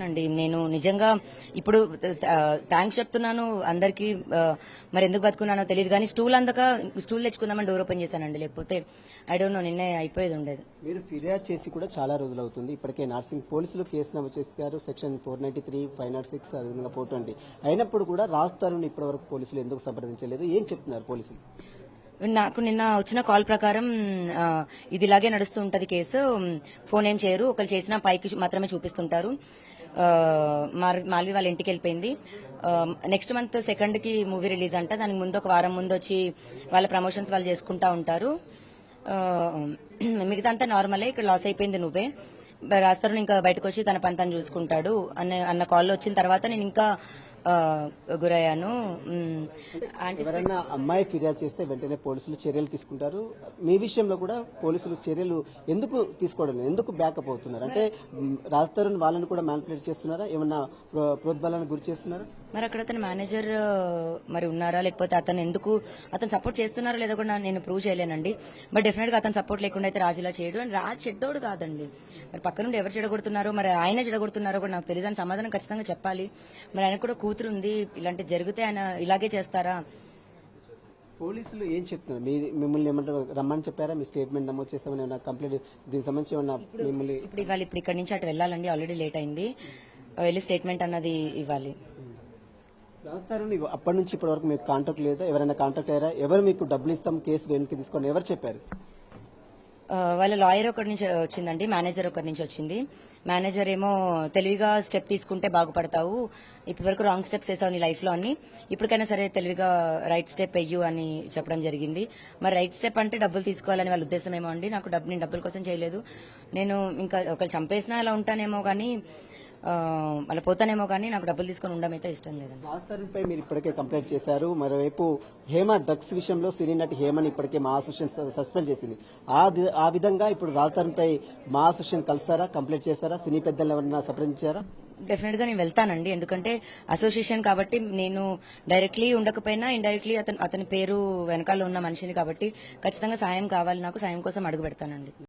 అండి నేను నిజంగా ఇప్పుడు థ్యాంక్స్ చెప్తున్నాను అందరికి. మరి ఎందుకు బతుకున్నానో తెలియదు కానీ స్టూల్ తెచ్చుకుందామని డోర్ ఓపెన్ చేశానండి. లేకపోతే ఐ డోంట్ నో నిన్నే అయిపోయేది ఉండేది. మీరు ఫిర్యాదు చేసి కూడా చాలా రోజులు అవుతుంది. ఇప్పటికే నార్సింగ్ పోలీసులు కేసు నమోదు చేశారు. సెక్షన్ 493, 506 అదేవిధంగా 420 అయినప్పుడు కూడా రాస్తారని ఇప్పటి వరకు పోలీసులు ఎందుకు సంప్రదించలేదు? ఏం చెప్తున్నారు పోలీసులు? నాకు నిన్న వచ్చిన కాల్ ప్రకారం ఇది ఇలాగే నడుస్తూ ఉంటది కేసు. ఫోన్ ఏం చేయరు, ఒకరు చేసినా పైకి మాత్రమే చూపిస్తుంటారు. మాల్వి వాళ్ళ ఇంటికి వెళ్ళిపోయింది. నెక్స్ట్ మంత్ 2nd కి మూవీ రిలీజ్ అంట. దానికి ముందు ఒక వారం ముందు వచ్చి వాళ్ళ ప్రమోషన్స్ వాళ్ళు చేసుకుంటా ఉంటారు. మిగతా అంతా నార్మలే. ఇక్కడ లాస్ అయిపోయింది నువ్వే రాస్తారు, ఇంకా బయటకు వచ్చి తన పని తను చూసుకుంటాడు అన్న కాల్ వచ్చిన తర్వాత నేను ఇంకా గురయ్యాను. ఎవరైనా అమ్మాయి ఫిర్యాదు చేస్తే వెంటనే పోలీసులు చర్యలు తీసుకుంటారు. మీ విషయంలో కూడా పోలీసులు చర్యలు ఎందుకు తీసుకోవడం, ఎందుకు బ్యాకప్ అవుతున్నారు? అంటే రాజతరుణ్ వాళ్ళని కూడా మ్యానిపులేట్ చేస్తున్నారా? ఏమన్నా ప్రోద్బలానికి గురి చేస్తున్నారా? మరి అక్కడ అతను మేనేజర్ మరి ఉన్నారా, లేకపోతే అతను సపోర్ట్ చేస్తున్నారా లేదా కూడా నేను ప్రూవ్ చేయలేనండి. బట్ డెఫినెట్ గా అతను సపోర్ట్ లేకుండా అయితే రాజు ఇలా చేయడు. అండ్ రాజు చెడ్డోడు కాదండి. మరి పక్క నుండి ఎవరు చెడగొడుతున్నారో, మరి ఆయన చెడగొడుతున్నారో కూడా నాకు తెలియదు. అని సమాధానం ఖచ్చితంగా చెప్పాలి. మరి ఆయన కూడా కూతురు ఉంది, ఇలాంటివి జరిగితే ఆయన ఇలాగే చేస్తారా? పోలీసులు ఏం చెప్తున్నారు? మిమ్మల్ని ఏమంటారు, రమ్మని చెప్పారా? మీ స్టేట్మెంట్ నమోదు చేస్తామని ఏమన్నా కంప్లైంట్ దీనికి సంబంధించి ఏమన్నా మిమ్మల్ని? ఇప్పుడు ఇక్కడ నుంచి అటు వెళ్ళాలండి, ఆల్రెడీ లేట్ అయింది. వెళ్ళి స్టేట్మెంట్ అన్నది ఇవ్వాలి. రాజధాని అప్పటి నుంచి ఇప్పటి వరకు మీకు కాంటాక్ట్ లేదా? ఎవరైనా కాంటాక్ట్ అయ్యారా? ఎవరు మీకు డబ్బులు ఇస్తాం కేసు వెనక్కి తీసుకోండి ఎవరు చెప్పారు? వాళ్ళ లాయర్ ఒకరి నుంచి వచ్చిందండి, మేనేజర్ ఒకరి నుంచి వచ్చింది. మేనేజర్ ఏమో తెలివిగా స్టెప్ తీసుకుంటే బాగుపడతావు, ఇప్పటి వరకు రాంగ్ స్టెప్స్ వేసావు నీ లైఫ్ లో అని, ఇప్పటికైనా సరే తెలివిగా రైట్ స్టెప్ వెయ్యు అని చెప్పడం జరిగింది. మరి రైట్ స్టెప్ అంటే డబ్బులు తీసుకోవాలని వాళ్ళ ఉద్దేశం ఏమో అండి. నేను డబ్బుల కోసం చేయలేదు. నేను ఇంకా ఒకరు చంపేసినా అలా ఉంటానేమో కానీ, అలా పోతానేమో కానీ నాకు డబ్బులు తీసుకొని ఉండడం అయితే ఇష్టం లేదండి. రాజధానిపై మీరు ఇప్పటికే కంప్లైంట్ చేశారు. మరోవైపు హేమ డ్రగ్స్ విషయంలో సినీ నటి హేమని ఇప్పటికే మా అసోసియేషన్ సస్పెండ్ చేసింది. ఆ విధంగా ఇప్పుడు రాజధానిపై మా అసోసియేషన్ కలుస్తారా, కంప్లైంట్ చేస్తారా? సినీ పెద్దలు ఎవరైనా సంప్రదించారా? డెఫినెట్ గా నేను వెళ్తానండి. ఎందుకంటే అసోసియేషన్ కాబట్టి నేను డైరెక్ట్లీ ఉండకపోయినా ఇండైరెక్ట్లీ అతని పేరు వెనకాల ఉన్న మనిషిని కాబట్టి ఖచ్చితంగా సాయం కావాలి నాకు. సాయం కోసం అడుగు పెడతానండి.